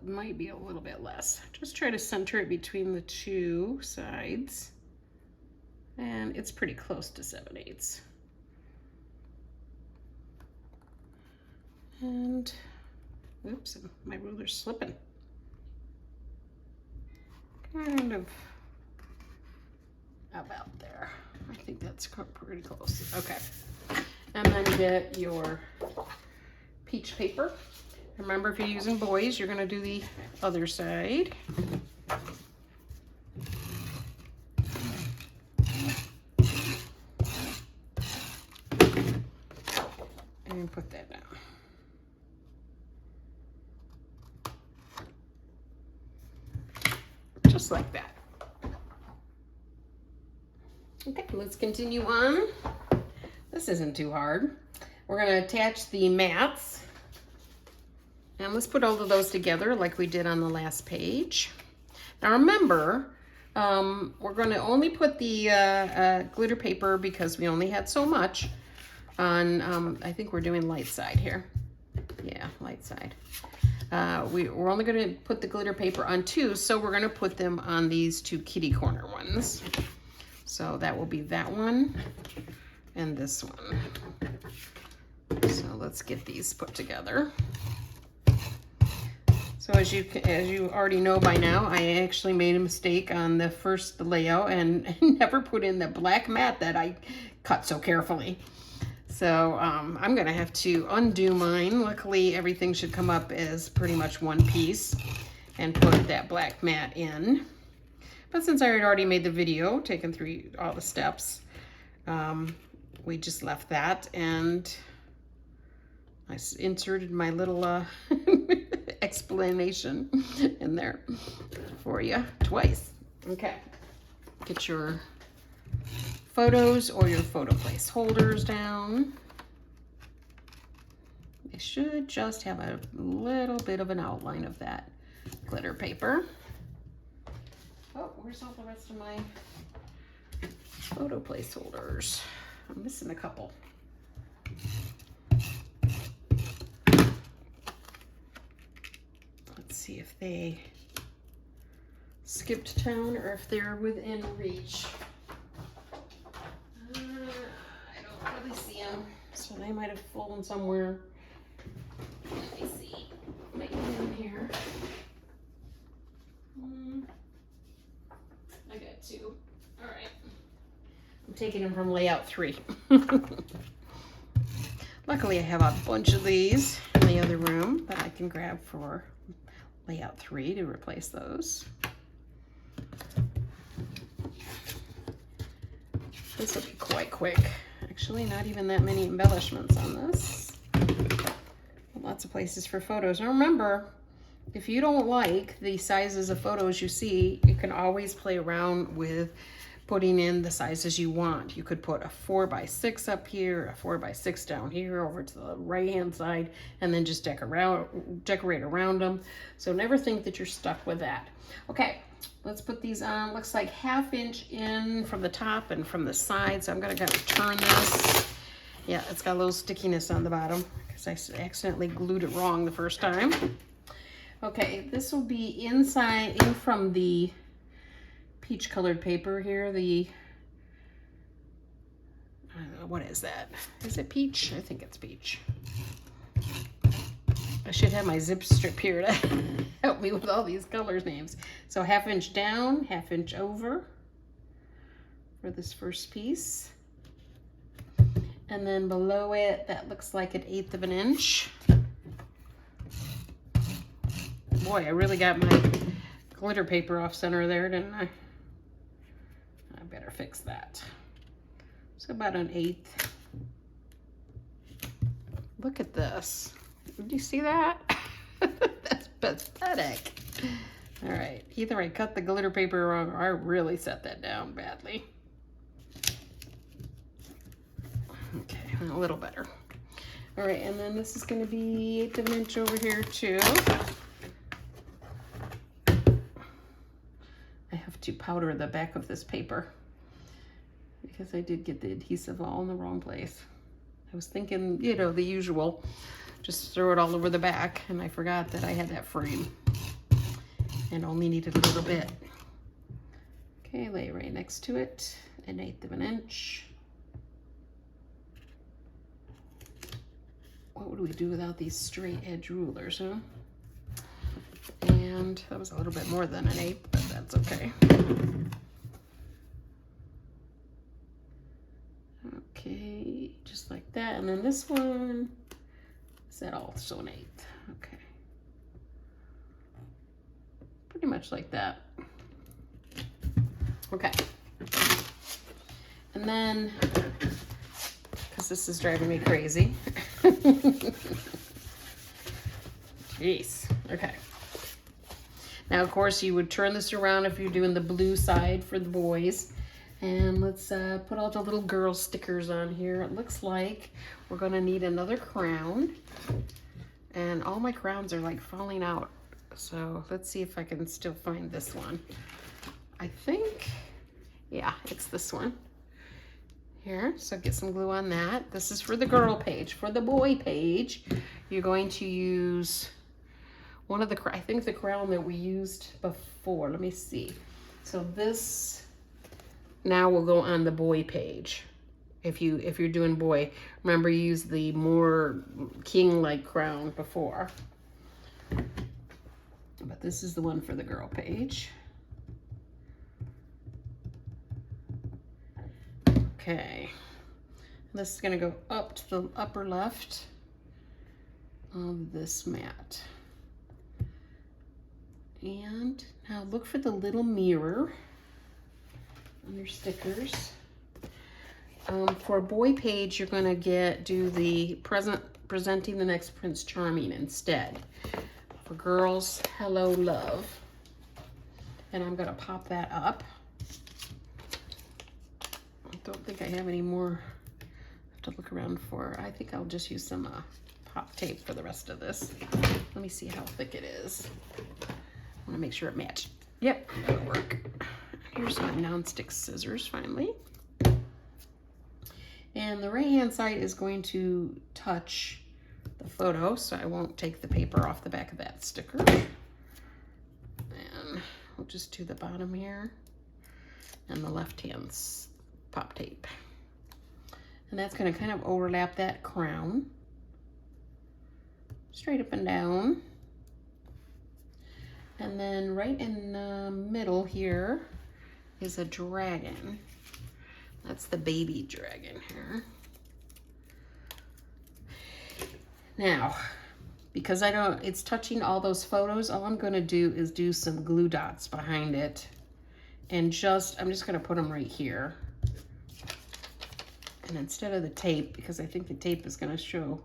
might be a little bit less. Just try to center it between the two sides. And it's pretty close to 7/8. And, oops, my ruler's slipping. Kind of about there. I think that's pretty close. Okay. And then get your peach paper. Remember, if you're using boys, you're going to do the other side. And put that down. Just like that. Okay, let's continue on. This isn't too hard. We're going to attach the mats. And let's put all of those together like we did on the last page. Now remember, we're going to only put the glitter paper, because we only had so much, on, I think we're doing light side here. Yeah, light side. We're only going to put the glitter paper on 2, so we're going to put them on these 2 kitty corner ones. So that will be that one and this one. So let's get these put together. So as you already know by now, I actually made a mistake on the first layout and never put in the black mat that I cut so carefully. So I'm gonna have to undo mine. Luckily, everything should come up as pretty much one piece and put that black mat in. But since I had already made the video, taken through all the steps, we just left that, and I inserted my little explanation in there for you twice. Okay, get your photos or your photo placeholders down. They should just have a little bit of an outline of that glitter paper. Oh, where's all the rest of my photo placeholders? I'm missing a couple. Let's see if they skipped town or if they're within reach. I don't really see them, so they might have fallen somewhere. Let me see. Might be in here. I got two. All right. I'm taking them from layout 3. Luckily, I have a bunch of these in the other room that I can grab for layout 3 to replace those. This will be quite quick. Actually, not even that many embellishments on this. Lots of places for photos. And remember, if you don't like the sizes of photos you see, you can always play around with putting in the sizes you want. You could put a 4x6 up here, a 4x6 down here over to the right hand side, and then just decorate around them. So never think that you're stuck with that. Okay, let's put these on. Looks like 1/2 inch in from the top and from the side. So I'm gonna turn this. Yeah, it's got a little stickiness on the bottom because I accidentally glued it wrong the first time. Okay, this will be in from the peach colored paper here. The, I don't know, what is that? Is it peach? I think it's peach. I should have my zip strip here to help me with all these colors names. So 1/2 inch down, 1/2 inch over for this first piece. And then below it, that looks like 1/8 of an inch. Boy, I really got my glitter paper off center there, didn't I? I better fix that. So about 1/8. Look at this. Did you see that? That's pathetic. All right, either I cut the glitter paper wrong or I really set that down badly. Okay, a little better. All right, and then this is going to be 1/8 of an inch over here too. I have to powder the back of this paper because I did get the adhesive all in the wrong place. I was thinking, you know, the usual, just throw it all over the back, and I forgot that I had that frame and only needed a little bit. Okay, lay right next to it, 1/8 of an inch. What would we do without these straight edge rulers, huh? And that was a little bit more than 1/8, but that's okay. Okay, just like that. And then this one, is that also 1/8? Okay. Pretty much like that. Okay. And then, because this is driving me crazy. Jeez, okay. Now, of course, you would turn this around if you're doing the blue side for the boys. And let's put all the little girl stickers on here. It looks like we're gonna need another crown. And all my crowns are like falling out. So let's see if I can still find this one. I think, yeah, it's this one. Here, so get some glue on that. This is for the girl page. For the boy page, you're going to use one of the, I think the crown that we used before. Let me see. So this now will go on the boy page. If you're doing boy, remember you used the more king-like crown before. but this is the one for the girl page. Okay, this is going to go up to the upper left of this mat. And now look for the little mirror on your stickers. For a boy page, you're going to do the presenting the next Prince Charming instead. For girls, hello love. And I'm going to pop that up. I don't think I have any more to look around for. I think I'll just use some pop tape for the rest of this. Let me see how thick it is. I want to make sure it matches. Yep, that'll work. Here's my non-stick scissors finally. And the right hand side is going to touch the photo, so I won't take the paper off the back of that sticker. And we'll just do the bottom here and the left hand's pop tape. And that's going to kind of overlap that crown. Straight up and down. And then right in the middle here is a dragon. That's the baby dragon here. Now, because it's touching all those photos, all I'm going to do is do some glue dots behind it. And I'm just going to put them right here. And instead of the tape, because I think the tape is going to show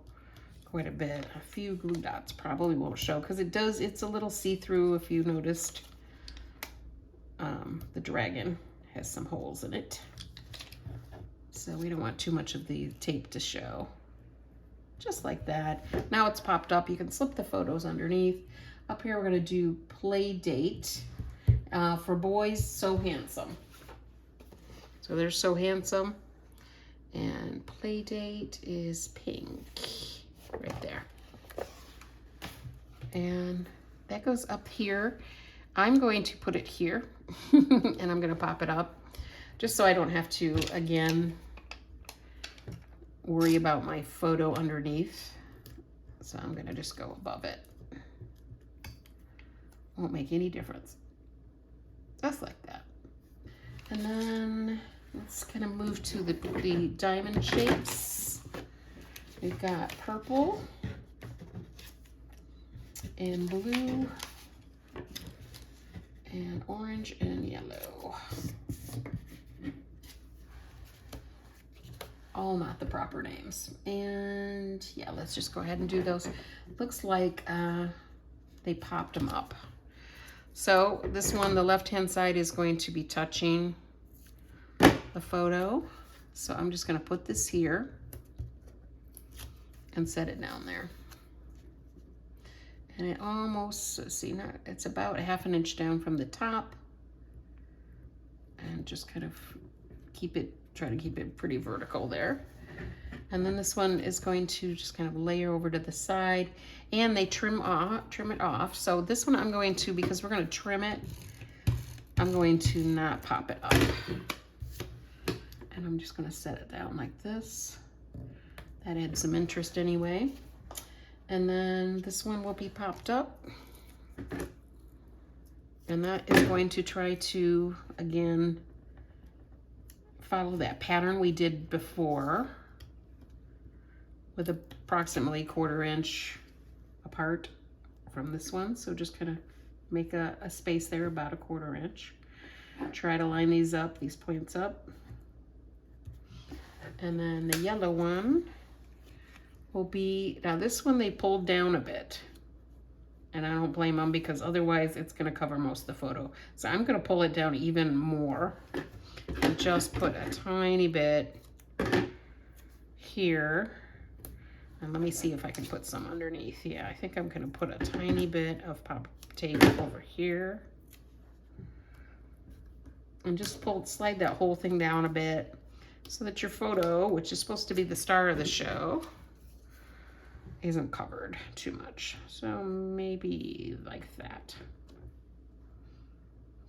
quite a bit, a few glue dots probably won't show, because it's a little see-through if you noticed. The dragon has some holes in it. So we don't want too much of the tape to show. Just like that. Now it's popped up. You can slip the photos underneath. Up here we're going to do play date. For boys, So Handsome. So there's So Handsome. And play date is pink. Right there. And that goes up here. I'm going to put it here. And I'm going to pop it up. Just so I don't have to, again, worry about my photo underneath. So I'm gonna just go above it. Won't make any difference. Just like that. And then let's kind of move to the diamond shapes. We've got purple and blue and orange and yellow. All not the proper names. And yeah, let's just go ahead and do those. Looks like they popped them up. So this one, the left-hand side is going to be touching the photo. So I'm just gonna put this here and set it down there. And it almost, see, now it's about 1/2 inch down from the top. And just kind of try to keep it pretty vertical there. And then this one is going to just kind of layer over to the side, and they trim it off. So this one I'm going to, because we're going to trim it, I'm going to not pop it up. And I'm just going to set it down like this. That adds some interest anyway. And then this one will be popped up. And that is going to try to, again, follow that pattern we did before with approximately 1/4 inch apart from this one. So just kind of make a space there about 1/4 inch. Try to line these points up. And then the yellow one will be, now this one they pulled down a bit. And I don't blame them, because otherwise it's going to cover most of the photo. So I'm going to pull it down even more. And just put a tiny bit here. And let me see if I can put some underneath. Yeah, I think I'm going to put a tiny bit of pop tape over here. And just slide that whole thing down a bit so that your photo, which is supposed to be the star of the show, isn't covered too much. So maybe like that.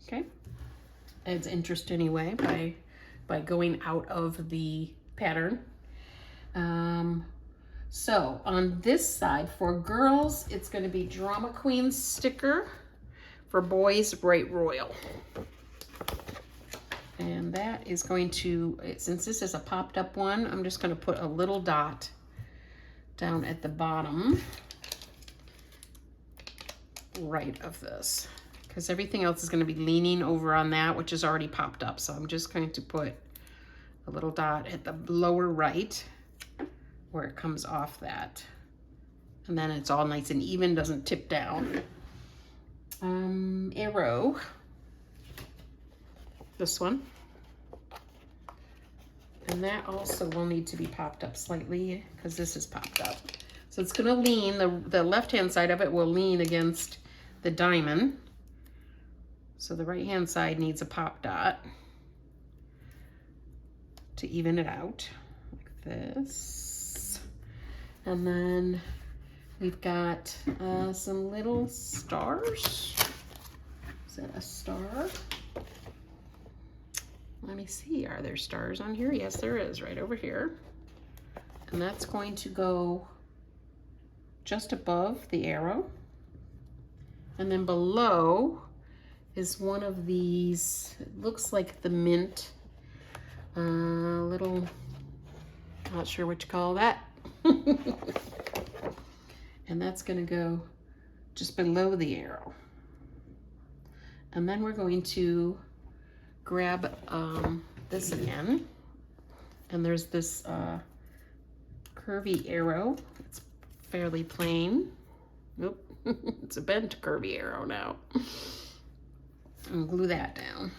Okay. Adds interest anyway by going out of the pattern. So on this side for girls, it's going to be Drama Queen sticker. For boys, Bright Royal. And that is going to, since this is a popped up one, I'm just going to put a little dot down at the bottom right of this, because everything else is going to be leaning over on that, which is already popped up. So I'm just going to put a little dot at the lower right where it comes off that. And then it's all nice and even, doesn't tip down. Arrow. This one. And that also will need to be popped up slightly because this is popped up. So it's gonna lean, the left-hand side of it will lean against the diamond. So the right-hand side needs a pop dot to even it out, like this. And then we've got some little stars. Is that a star? Let me see, are there stars on here? Yes, there is, right over here. And that's going to go just above the arrow. And then below is one of these, it looks like the mint, little, not sure what you call that. And that's gonna go just below the arrow. And then we're going to grab this again. And there's this curvy arrow. It's fairly plain. Nope, it's a bent curvy arrow now. And glue that down.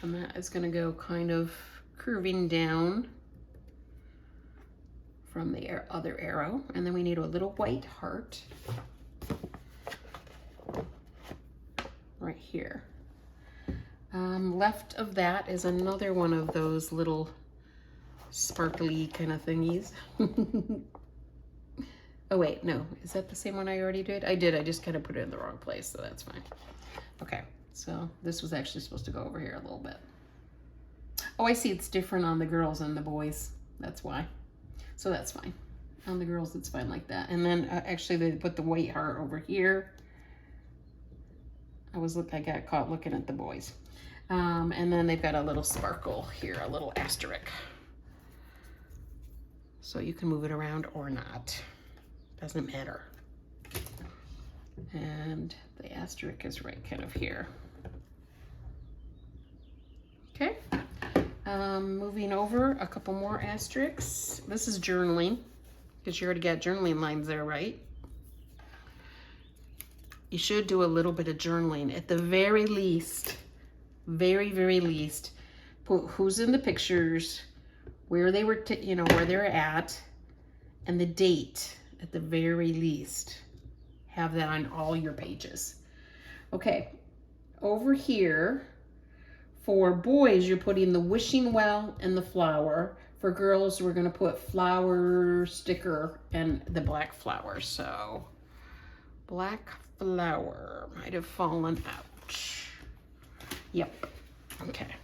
And that is gonna go kind of curving down from the other arrow. And then we need a little white heart right here. Left of that is another one of those little sparkly kind of thingies. Oh wait, no, is that the same one I already did? I did, I just kind of put it in the wrong place, so that's fine. Okay, so this was actually supposed to go over here a little bit. Oh, I see, it's different on the girls and the boys. That's why. So that's fine. On the girls, it's fine like that. And then actually they put the white heart over here. I got caught looking at the boys. And then they've got a little sparkle here, a little asterisk. So you can move it around or not. Doesn't matter. And the asterisk is right kind of here. Okay. Moving over, a couple more asterisks. This is journaling, because you already got journaling lines there, right? You should do a little bit of journaling. At the very least, very, very least, put who's in the pictures, where they were, where they're at, and the date at the very least. Have that on all your pages. Okay, over here, for boys, you're putting the wishing well and the flower. For girls, we're gonna put flower sticker and the black flower. So, black flower might have fallen out. Yep, okay.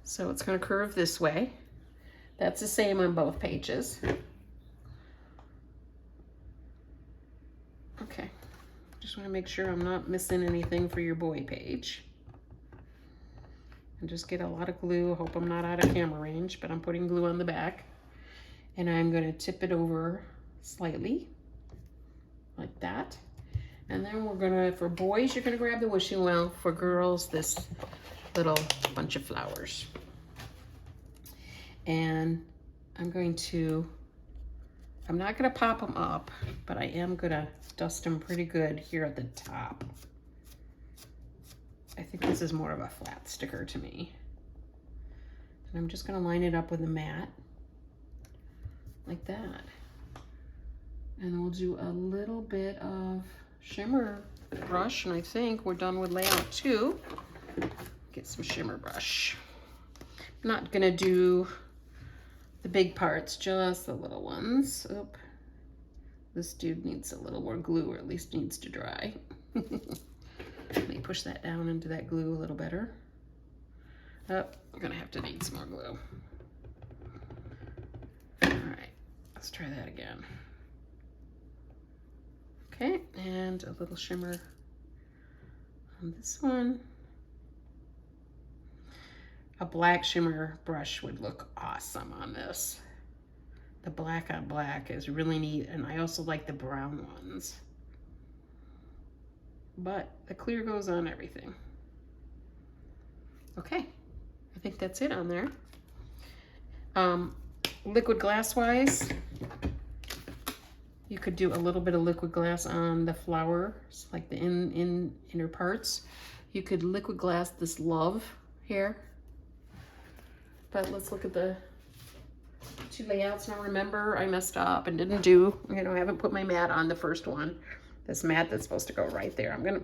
So it's gonna curve this way. That's the same on both pages. Okay, just wanna make sure I'm not missing anything for your boy page. And just get a lot of glue. Hope I'm not out of camera range, but I'm putting glue on the back. And I'm gonna tip it over slightly, like that. And then we're gonna, for boys, you're gonna grab the wishing well. For girls, this little bunch of flowers. And I'm not gonna pop them up, but I am gonna dust them pretty good here at the top. I think this is more of a flat sticker to me. And I'm just gonna line it up with a mat, like that. And we'll do a little bit of shimmer brush, and I think we're done with layout 2. Get some shimmer brush. I'm not gonna do the big parts, just the little ones. Oop. This dude needs a little more glue, or at least needs to dry. Let me push that down into that glue a little better. Oh, I'm gonna have to need some more glue. All right, let's try that again. Okay, and a little shimmer on this one. A black shimmer brush would look awesome on this. The black on black is really neat, and I also like the brown ones. But the clear goes on everything. Okay, I think that's it on there. Liquid glass wise, you could do a little bit of liquid glass on the flowers, like the inner parts. You could liquid glass this love here. But let's look at the two layouts now. Remember, I messed up and didn't do, I haven't put my mat on the first one. This mat that's supposed to go right there. I'm gonna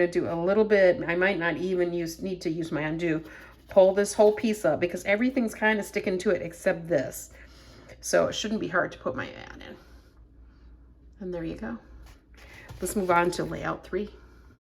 do a little bit. I might not even need to use my undo. Pull this whole piece up because everything's kind of sticking to it except this. So it shouldn't be hard to put my mat in. And there you go. Let's move on to layout 3.